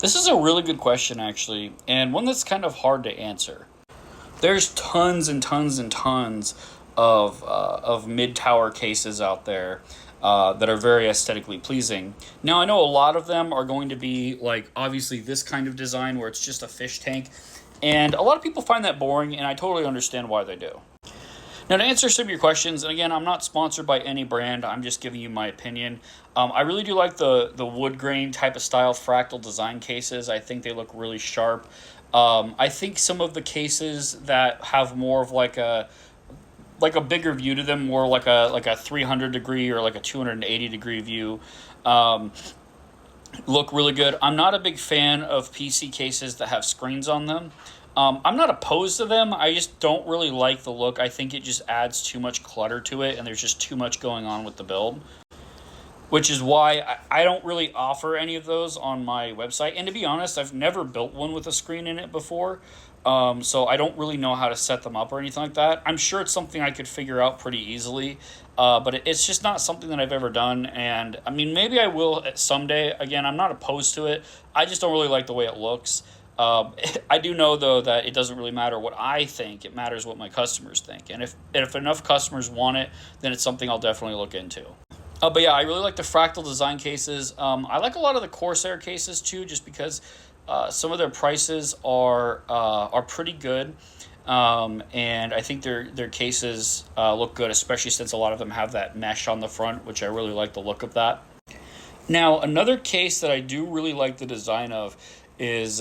This is a really good question, actually, and one that's kind of hard to answer. There's tons and tons and tons of mid tower cases out there that are very aesthetically pleasing. Now, I know a lot of them are going to be like obviously this kind of design where it's just a fish tank, and a lot of people find that boring, and I totally understand why they do. Now, to answer some of your questions, and again, I'm not sponsored by any brand. I'm just giving you my opinion. I really do like the wood grain type of style fractal design cases. I think they look really sharp. I think some of the cases that have more of like a bigger view to them, more like a 300 degree or like a 280-degree view, um, look really good. I'm not a big fan of PC cases that have screens on them. I'm not opposed to them. I just don't really like the look. I think it just adds too much clutter to it, and there's just too much going on with the build, which is why I don't really offer any of those on my website. And to be honest, I've never built one with a screen in it before. So I don't really know how to set them up or anything like that. I'm sure it's something I could figure out pretty easily, but it's just not something that I've ever done. And I mean, maybe I will someday. Again, I'm not opposed to it. I just don't really like the way it looks. I do know though that it doesn't really matter what I think; it matters what my customers think. And if enough customers want it, then it's something I'll definitely look into. But yeah, I really like the fractal design cases. I like a lot of the Corsair cases too, just because some of their prices are pretty good, and I think their cases look good, especially since a lot of them have that mesh on the front, which I really like the look of that. Now, another case that I do really like the design of is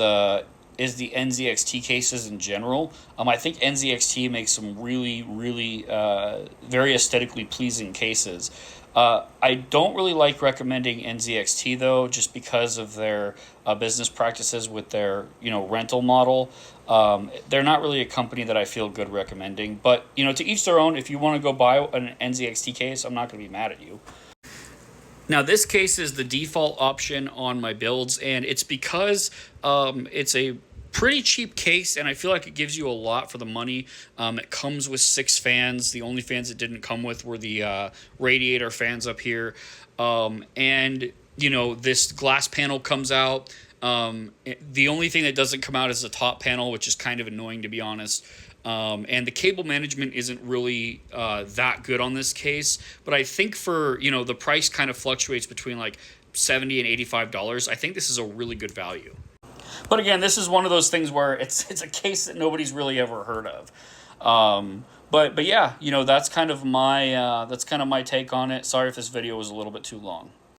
is the NZXT cases in general. I think NZXT makes some really very aesthetically pleasing cases. I don't really like recommending NZXT though, just because of their business practices with their rental model. They're not really a company that I feel good recommending. But to each their own. If you want to go buy an NZXT case, I'm not going to be mad at you. Now, this case is the default option on my builds, and it's because it's a pretty cheap case, and I feel like it gives you a lot for the money. It comes with 6 fans. The only fans it didn't come with were the radiator fans up here. And, this glass panel comes out. The only thing that doesn't come out is the top panel, which is kind of annoying, to be honest. And the cable management isn't really that good on this case, but I think for the price kind of fluctuates between like $70 and $85. I think this is a really good value. But again, this is one of those things where it's a case that nobody's really ever heard of. But yeah, that's kind of my take on it. Sorry if this video was a little bit too long.